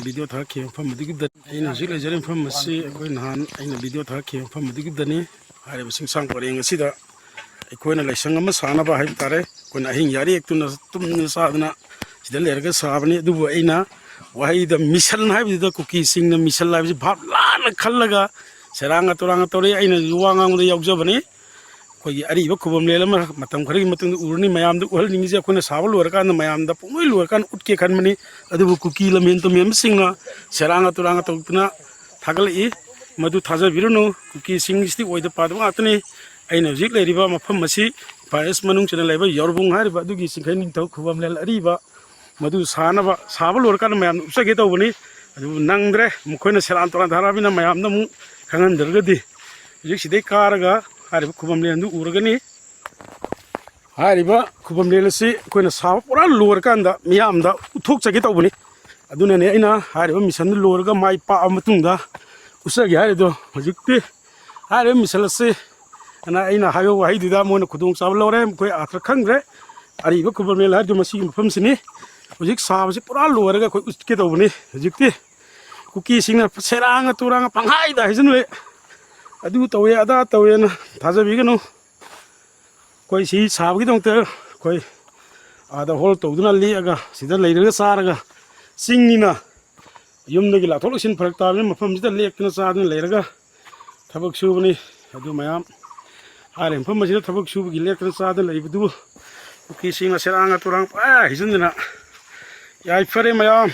video ꯊꯥꯔꯛꯈꯤꯕ ꯃꯐꯝ ꯑꯗꯨꯒꯤꯗ ꯑꯩꯅ ꯍꯧꯖꯤꯛ ꯂꯩꯖꯔꯤꯕ ꯃꯐꯝ ꯑꯁꯤ ꯑꯩꯈꯣꯏ ꯅꯍꯥꯟ ꯑꯩꯅ ꯚꯤꯗꯤꯑꯣ ꯊꯥꯔꯛꯈꯤꯕ ꯃꯐꯝ ꯑꯗꯨꯒꯤꯗꯅꯤ ꯍꯥꯏꯔꯤꯕ ꯆꯤꯡꯁꯥꯡ ꯄꯔꯦꯡ ꯑꯁꯤꯗ ꯑꯩꯈꯣꯏꯅ ꯂꯥꯏꯁꯪ ꯑꯃ ꯁꯥꯅꯕ ꯍꯥꯏꯕ ꯇꯥꯔꯦ ꯑꯩꯈꯣꯏꯅ ꯑꯍꯤꯡ ꯌꯥꯔꯦꯛꯇꯨꯅ ꯇꯨꯝꯗꯅ ꯆꯥꯗꯅ ꯁꯤꯗ ꯂꯩꯔꯒ ꯁꯥꯕꯅꯤ ꯑꯗꯨꯕꯨ ꯑꯩꯅ ꯋꯥꯍꯩꯗ ꯃꯤꯁꯟ ꯍꯥꯏꯕꯁꯤꯗ ꯀꯨꯀꯤꯁꯤꯡꯅ ꯃꯤꯁꯟ ꯍꯥꯏꯕꯁꯤ ꯚꯥꯞ ꯂꯥꯟꯅ ꯈꯜꯂꯒ ꯁꯦꯔꯥꯡꯒ ꯇꯨꯔꯥꯡꯒ ꯇꯧꯔꯛꯏ ꯑꯩꯅ ꯋꯥ ꯉꯥꯡꯕꯗ ꯌꯥꯎꯖꯕꯅꯤ ꯑꯩꯈꯣꯏꯒꯤ ꯑꯔꯤꯕ ꯈꯨꯕꯝꯂꯦꯟ ꯑꯃ ꯃꯇꯝ ꯈꯔꯒꯤ ꯃꯇꯨꯡꯗ ꯎꯔꯅꯤ ꯃꯌꯥꯝꯗ ꯎꯍꯟꯅꯤꯡꯉꯤꯁꯦ ꯑꯩꯈꯣꯏꯅ ꯁꯥꯕ ꯂꯣꯏꯔꯀꯥꯟꯗ ꯃꯌꯥꯝꯗ ꯄꯨꯡꯂꯣꯏ ꯂꯣꯏꯔꯀꯥꯟꯗ ꯎꯠꯀꯦ ꯈꯟꯕꯅꯤ ꯑꯗꯨꯕꯨ ꯀꯨꯀꯤ ꯂꯝꯍꯦꯟ ꯇꯨꯃꯦꯟꯕꯁꯤꯡꯅ ꯁꯦꯔꯥꯡꯒ ꯇꯨꯔꯥꯡꯒ ꯇꯧꯗꯨꯅ ꯊꯥꯒꯠꯂꯛꯏ ꯃꯗꯨ ꯊꯥꯖꯕꯤꯔꯨꯅꯨ ꯀꯨꯀꯤꯁꯤꯡꯁꯤꯗꯤ ꯑꯣꯏꯗ ꯄꯥꯗꯕ ꯉꯥꯛꯇꯅꯤ ꯑꯩꯅ ꯍꯧꯖꯤꯛ ꯂꯩꯔꯤꯕ ꯃꯐꯝ ꯑꯁꯤ ꯐꯥꯔꯦꯁ ꯃꯅꯨꯡꯁꯤꯗ ꯂꯩꯕ ꯌꯥꯎꯔꯕꯨꯡ ꯍꯥꯏꯔꯤꯕ ꯑꯗꯨꯒꯤ ꯆꯤꯡꯈꯩ ꯅꯤꯡꯊꯧ ꯈꯨꯕꯝꯂꯦꯟ ꯑꯔꯤꯕ ꯃꯗꯨ ꯁꯥꯕ ꯂꯣꯏꯔꯀꯥꯟꯗ ꯃꯌꯥꯝꯗ ꯎꯠꯆꯒꯦ ꯇꯧꯕꯅꯤ ꯑꯗꯨꯕꯨ ꯅꯪꯗ꯭ꯔꯦ ꯃꯈꯣꯏꯅ ꯁꯦꯔꯥꯟ ꯇꯨꯔꯥꯟ ꯊꯥꯔꯛꯑꯕꯅꯤꯅ ꯃꯌꯥꯝꯗ ꯑꯃꯨꯛ ꯈꯪꯍꯟꯗ꯭ꯔꯒꯗꯤ ꯍꯧꯖꯤꯛ ꯁꯤꯗꯩ ꯀꯥꯔꯒ ꯍꯥꯏꯔꯤꯕ ꯈꯨꯕꯝꯂꯦꯟ ꯑꯗꯨ ꯎꯔꯒꯅꯤ ꯍꯥꯏꯔꯤꯕ ꯈꯨꯕꯝꯂꯦꯟ ꯑꯁꯤ ꯑꯩꯈꯣꯏꯅ ꯁꯥꯕ ꯄꯨꯔꯥ ꯂꯣꯏꯔꯀꯥꯟꯗ ꯃꯤꯌꯥꯝꯗ ꯎꯠꯊꯣꯛꯆꯒꯦ ꯇꯧꯕꯅꯤ ꯑꯗꯨꯅꯅꯦ ꯑꯩꯅ ꯍꯥꯏꯔꯤꯕ ꯃꯤꯁꯟꯗꯨ ꯂꯣꯏꯔꯒ ꯃꯥꯏ ꯄꯥꯛꯑ ꯃꯇꯨꯡꯗ ꯎꯠꯆꯒꯦ ꯍꯥꯏꯔꯤꯗꯣ ꯍꯧꯖꯤꯛꯇꯤ ꯍꯥꯏꯔꯤꯕ ꯃꯤꯁꯟ ꯑꯁꯤ ꯑꯩꯅ ꯍꯥꯏꯕ ꯋꯥꯍꯩꯗꯨꯗ ꯃꯣꯏꯅ ꯈꯨꯗꯣꯡꯆꯥꯕ ꯂꯧꯔꯦ ꯃꯈꯣꯏ ꯑꯥꯔꯊ ꯈꯪꯗ꯭ꯔꯦ ꯑꯔꯤꯕ ꯈꯨꯕꯝꯂꯦꯟ ꯍꯥꯏꯔꯤꯕ ꯃꯁꯤꯒꯤ ꯃꯐꯝꯁꯤꯅꯤ ꯍꯧꯖꯤꯛ ꯁꯥꯕꯁꯤ ꯄꯨꯔꯥ ꯂꯣꯏꯔꯒ ꯑꯩꯈꯣꯏ ꯎꯠꯀꯦ ꯇꯧꯕꯅꯤ ꯍꯧꯖꯤꯛꯇꯤ ꯀꯨꯀꯤꯁꯤꯡꯅ ꯁꯦꯔꯥꯡꯒ ꯇꯨꯔꯥꯡꯒ ꯄꯪꯍꯥꯏꯗ ꯍꯥꯏꯖꯤꯟꯂꯦ ꯑꯗꯨ ꯇꯧꯋꯦ ꯑꯗꯥ ꯇꯧꯋꯦꯅ ꯊꯥꯖꯕꯤꯒꯅꯨ ꯑꯩꯈꯣꯏ ꯁꯤ ꯁꯥꯕꯒꯤꯗꯃꯛꯇ ꯑꯩꯈꯣꯏ ꯑꯥꯗ ꯍꯣꯜ ꯇꯧꯗꯨꯅ ꯂꯦꯛꯑꯒ ꯁꯤꯗ ꯂꯩꯔꯒ ꯆꯥꯔꯒ ꯆꯤꯡꯅꯤꯅ ꯌꯨꯝꯗꯒꯤ ꯂꯥꯛꯊꯣꯛ ꯂꯥꯛꯁꯤꯟ ꯐꯔꯛ ꯇꯥꯕꯅꯤꯅ ꯃꯐꯝꯁꯤꯗ ꯂꯦꯛꯇꯅ ꯆꯥꯗꯨꯅ ꯂꯩꯔꯒ ꯊꯕꯛ ꯁꯨꯕꯅꯤ ꯑꯗꯨ ꯃꯌꯥꯝ ꯍꯥꯏꯔꯤꯕ ꯃꯐꯝ ꯑꯁꯤꯗ ꯊꯕꯛ ꯁꯨꯕꯒꯤ ꯂꯦꯛꯇꯅ ꯆꯥꯗꯅ ꯂꯩꯕꯗꯨꯕꯨ ꯀꯨꯀꯤꯁꯤꯡꯅ ꯁꯦꯔꯥꯡꯒ ꯇꯨꯔꯥꯡ ꯄꯪꯍꯥꯏ ꯍꯥꯏꯖꯤꯟꯗꯅ ꯌꯥꯏꯐꯔꯦ ꯃꯌꯥꯝ